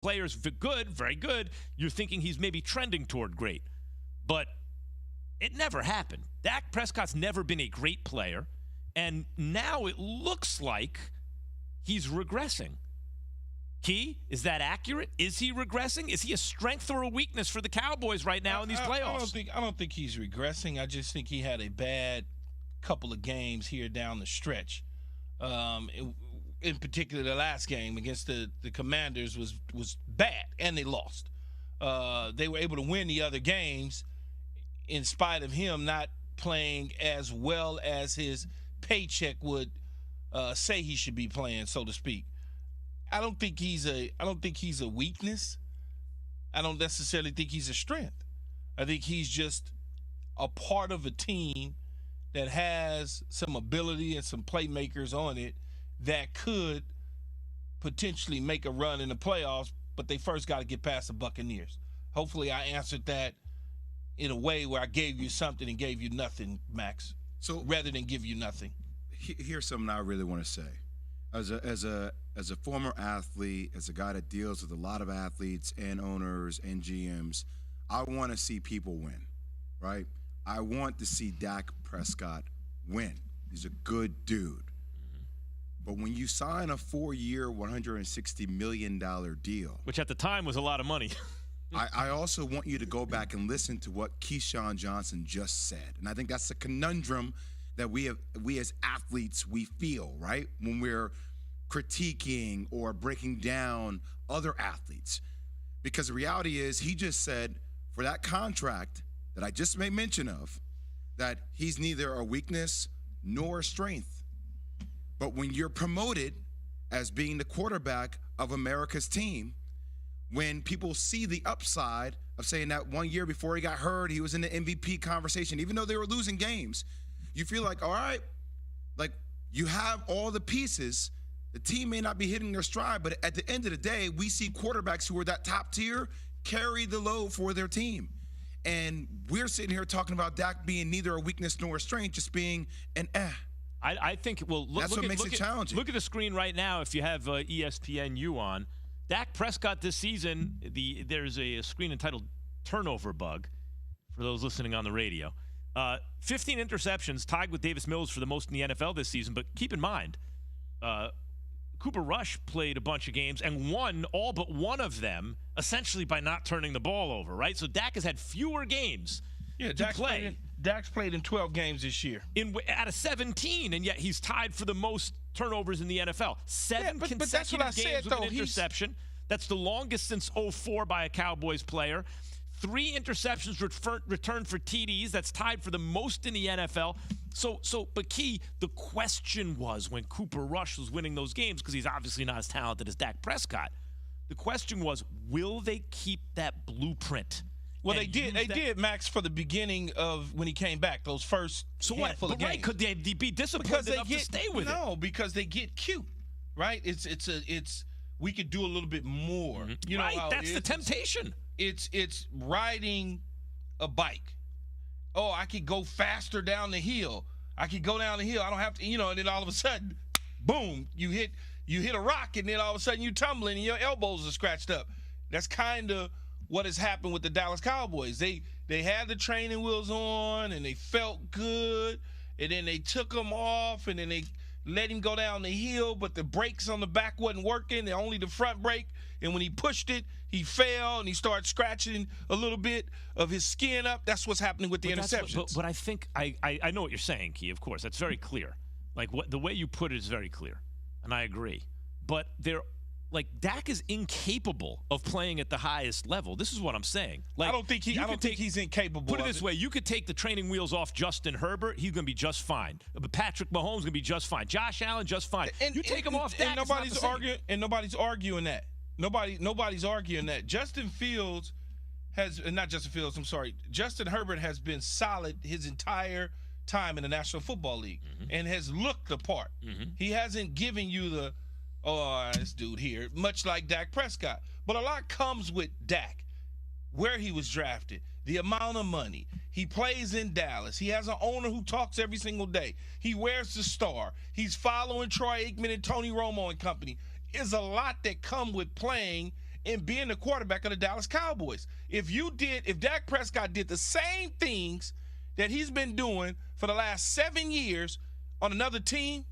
player's good, very good, you're thinking he's maybe trending toward great. But it never happened. Dak Prescott's never been a great player, and now it looks like he's regressing. Key, is that accurate? Is he regressing? Is he a strength or a weakness for the Cowboys right now in these playoffs? I don't think he's regressing. I just think he had a bad couple of games here down the stretch. In particular, the last game against the Commanders was bad, and they lost. They were able to win the other games in spite of him not playing as well as his paycheck would say he should be playing, so to speak. I don't think he's a weakness. I don't necessarily think he's a strength. I think he's just a part of a team that has some ability and some playmakers on it that could potentially make a run in the playoffs, but they first got to get past the Buccaneers. Hopefully I answered that in a way where I gave you something and gave you nothing, Max, so rather than give you nothing. Here's something I really want to say. As a former athlete, as a guy that deals with a lot of athletes and owners and GMs, I want to see people win, right? I want to see Dak Prescott win. He's a good dude. But when you sign a 4-year, $160 million deal, which at the time was a lot of money, I also want you to go back and listen to what Keyshawn Johnson just said. And I think that's a conundrum that we as athletes, we feel, right? When we're critiquing or breaking down other athletes. Because the reality is, he just said for that contract that I just made mention of, that he's neither a weakness nor a strength. But when you're promoted as being the quarterback of America's team, when people see the upside of saying that 1 year before he got hurt, he was in the MVP conversation, even though they were losing games, you feel like, all right, like you have all the pieces. The team may not be hitting their stride, but at the end of the day, we see quarterbacks who are that top tier carry the load for their team. And we're sitting here talking about Dak being neither a weakness nor a strength, just being an I think, well, that's what makes it challenging. Look at the screen right now if you have ESPNU on. Dak Prescott this season, there's a screen entitled Turnover Bug for those listening on the radio. 15 interceptions, tied with Davis Mills for the most in the NFL this season. But keep in mind, Cooper Rush played a bunch of games and won all but one of them essentially by not turning the ball over, right? So Dak has had fewer games to play. Dak's played in 12 games this year. Out of 17, and yet he's tied for the most turnovers in the NFL. Seven consecutive games with an interception. That's the longest since 2004 by a Cowboys player. 3 interceptions returned for TDs. That's tied for the most in the NFL. But Key, the question was when Cooper Rush was winning those games, because he's obviously not as talented as Dak Prescott, the question was, will they keep that blueprint? Well, they did. They did, Max, for the beginning of when he came back, those first handful of games. Right, could they be disciplined enough to stay with it? No, because they get cute, right? It's we could do a little bit more. Mm-hmm. You know right, how that's the temptation. It's riding a bike. Oh, I could go faster down the hill. I could go down the hill. I don't have to, and then all of a sudden, boom, you hit a rock, and then all of a sudden you tumbling and your elbows are scratched up. That's kind of what has happened with the Dallas Cowboys. They had the training wheels on, and they felt good, and then they took them off, and then they let him go down the hill, but the brakes on the back wasn't working, only the front brake, and when he pushed it, he fell, and he started scratching a little bit of his skin up. That's what's happening with the interceptions. But I think I know what you're saying, Key, of course. That's very clear. Like, the way you put it is very clear, and I agree. But Dak is incapable of playing at the highest level. This is what I'm saying. I don't think he's incapable. Put it this way: you could take the training wheels off Justin Herbert, he's going to be just fine. But Patrick Mahomes going to be just fine. Josh Allen just fine. You take him off Dak, and nobody's arguing. And nobody's arguing that. Nobody's arguing that. Justin Herbert has been solid his entire time in the National Football League, and has looked the part. He hasn't given you the this dude here, much like Dak Prescott. But a lot comes with Dak, where he was drafted, the amount of money. He plays in Dallas. He has an owner who talks every single day. He wears the star. He's following Troy Aikman and Tony Romo and company. There's a lot that come with playing in being the quarterback of the Dallas Cowboys. If Dak Prescott did the same things that he's been doing for the last 7 years on another team,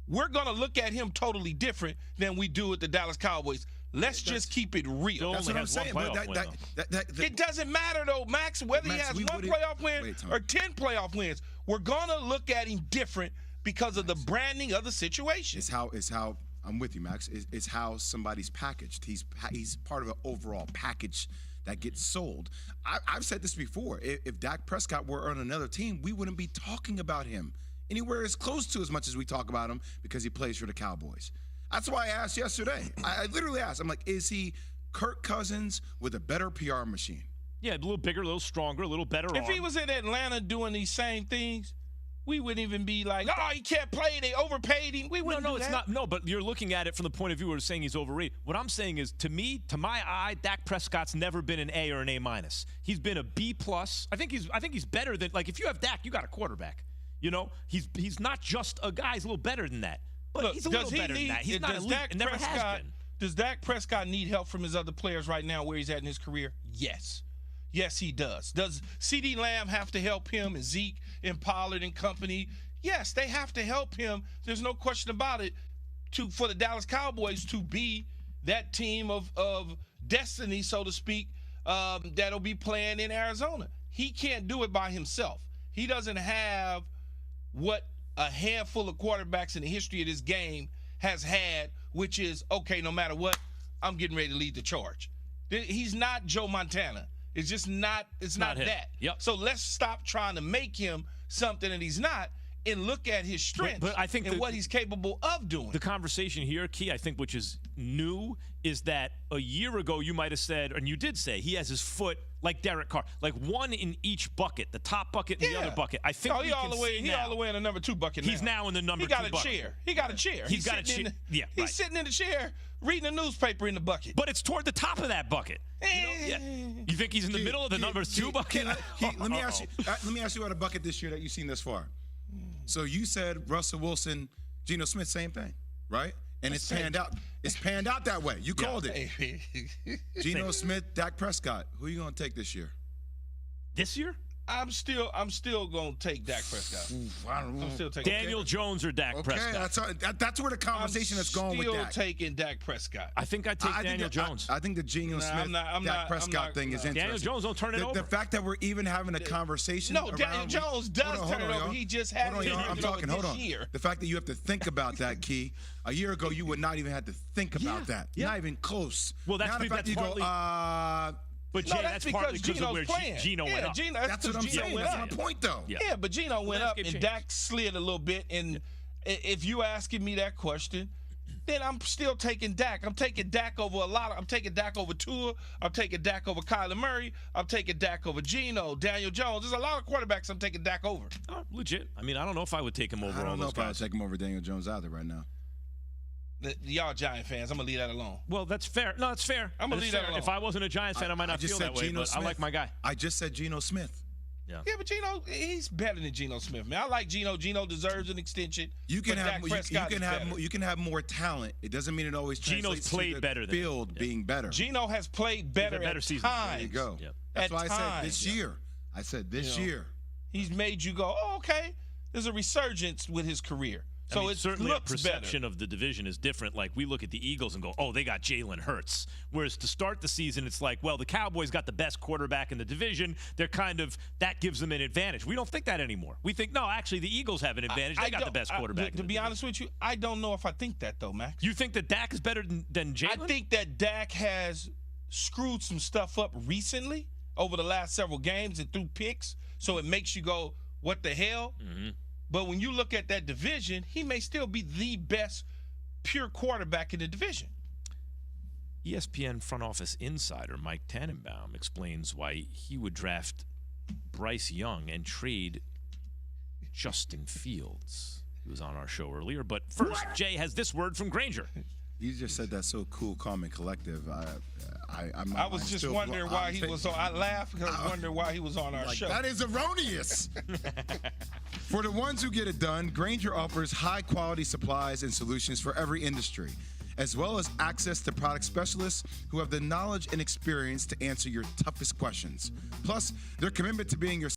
we're going to look at him totally different than we do at the Dallas Cowboys. Let's just keep it real. That's what I'm saying. It doesn't matter, though, Max, whether he has one playoff win or 10 playoff wins. We're going to look at him different because of the branding of the situation. It's how I'm with you, Max. It's how somebody's packaged. He's part of an overall package that gets sold. I've said this before. If Dak Prescott were on another team, we wouldn't be talking about him anywhere as close to as much as we talk about him because he plays for the Cowboys. That's why I asked yesterday. I literally asked. I'm like, is he Kirk Cousins with a better PR machine? Yeah, a little bigger, a little stronger, a little better arm. If he was in Atlanta doing these same things, we wouldn't even be like, oh, he can't play. They overpaid him. We wouldn't do that. It's not. No, but you're looking at it from the point of view where saying he's overrated. What I'm saying is, to me, to my eye, Dak Prescott's never been an A or an A-. He's been a B+. I think he's better than, like, if you have Dak, you got a quarterback. You know, he's not just a guy. He's a little better than that. But look, he's a little better than that. He's not elite. It never has been. Does Dak Prescott need help from his other players right now where he's at in his career? Yes. Yes, he does. Does CeeDee Lamb have to help him, and Zeke and Pollard and company? Yes, they have to help him. There's no question about it. For the Dallas Cowboys to be that team of destiny, so to speak, that'll be playing in Arizona. He can't do it by himself. He doesn't have what a handful of quarterbacks in the history of this game has had, which is, okay, no matter what, I'm getting ready to lead the charge. He's not Joe Montana. It's just not, it's not that. Yep. So let's stop trying to make him something that he's not and look at his strengths but I think what he's capable of doing. The conversation here, Key, I think, which is new, is that a year ago you might have said, and you did say, he has his foot like Derek Carr, like one in each bucket, the top bucket and the other bucket. I think he all the way in the number 2 bucket. He's now in the number 2 bucket. He got a chair. He's got a chair. Yeah, he's sitting in the chair reading a newspaper in the bucket. But it's toward the top of that bucket. You think he's in the middle of the number 2 bucket? Let me ask you about a bucket this year that you've seen thus far. So you said Russell Wilson, Geno Smith, same thing, right? And it's panned out. It's panned out that way. You called it. Geno Smith, Dak Prescott. Who are you going to take this year? This year? I'm still gonna take Dak Prescott. I'm still taking Daniel Jones or Dak Prescott. That's where the conversation is going with Dak. Still taking Dak Prescott. I think I take Daniel Jones. I think the Geno Smith, Dak Prescott thing is interesting. Daniel Jones don't turn it over. The fact that we're even having a conversation. No, Daniel Jones does turn it over. He just hasn't. Hold on. The fact that you have to think about that, Key. A year ago, you would not even have to think about that. Not even close. Well, that's partly. But no, that's partly because of where Geno went up. That's what I'm saying. That's my point, though. Yeah, but Geno went up and Dak slid a little bit. And if you asking me that question, then I'm still taking Dak. I'm taking Dak over I'm taking Dak over Tua. I'm taking Dak over Kyler Murray. I'm taking Dak over Geno, Daniel Jones. There's a lot of quarterbacks I'm taking Dak over. Oh, legit. I mean, I don't know if I would take him over all those guys. I don't know if I would take him over Daniel Jones either right now. Y'all Giant fans, I'm going to leave that alone. Well, that's fair. No, it's fair. I'm going to leave that alone. If I wasn't a Giants fan, I might not feel that way, but I like my guy. I just said Geno Smith. Yeah, but Geno, he's better than Geno Smith, man. I like Geno. Geno deserves an extension. You can have more talent. It doesn't mean it always translates to the field being better. Geno has played better at times. There you go. Yep. That's why I said this year. I said this year. He's made you go, oh, okay. There's a resurgence with his career. So it certainly looks a perception better. of the division is different. Like, we look at the Eagles and go, oh, they got Jalen Hurts. Whereas to start the season, it's like, well, the Cowboys got the best quarterback in the division. They're that gives them an advantage. We don't think that anymore. We think, no, actually, the Eagles have an advantage. They got the best quarterback. To be honest with you, I don't know if I think that, though, Max. You think that Dak is better than Jalen? I think that Dak has screwed some stuff up recently over the last several games and through picks. So it makes you go, what the hell? Mm-hmm. But when you look at that division, he may still be the best pure quarterback in the division. ESPN front office insider Mike Tannenbaum explains why he would draft Bryce Young and trade Justin Fields. He was on our show earlier. But first, Jay has this word from Granger. You just said that so cool, calm, and collective. I was just wondering why he was on. I laughed because I was wondering why he was on our show. That is erroneous. For the ones who get it done, Granger offers high-quality supplies and solutions for every industry. as well as access to product specialists who have the knowledge and experience to answer your toughest questions. Plus, their commitment to being your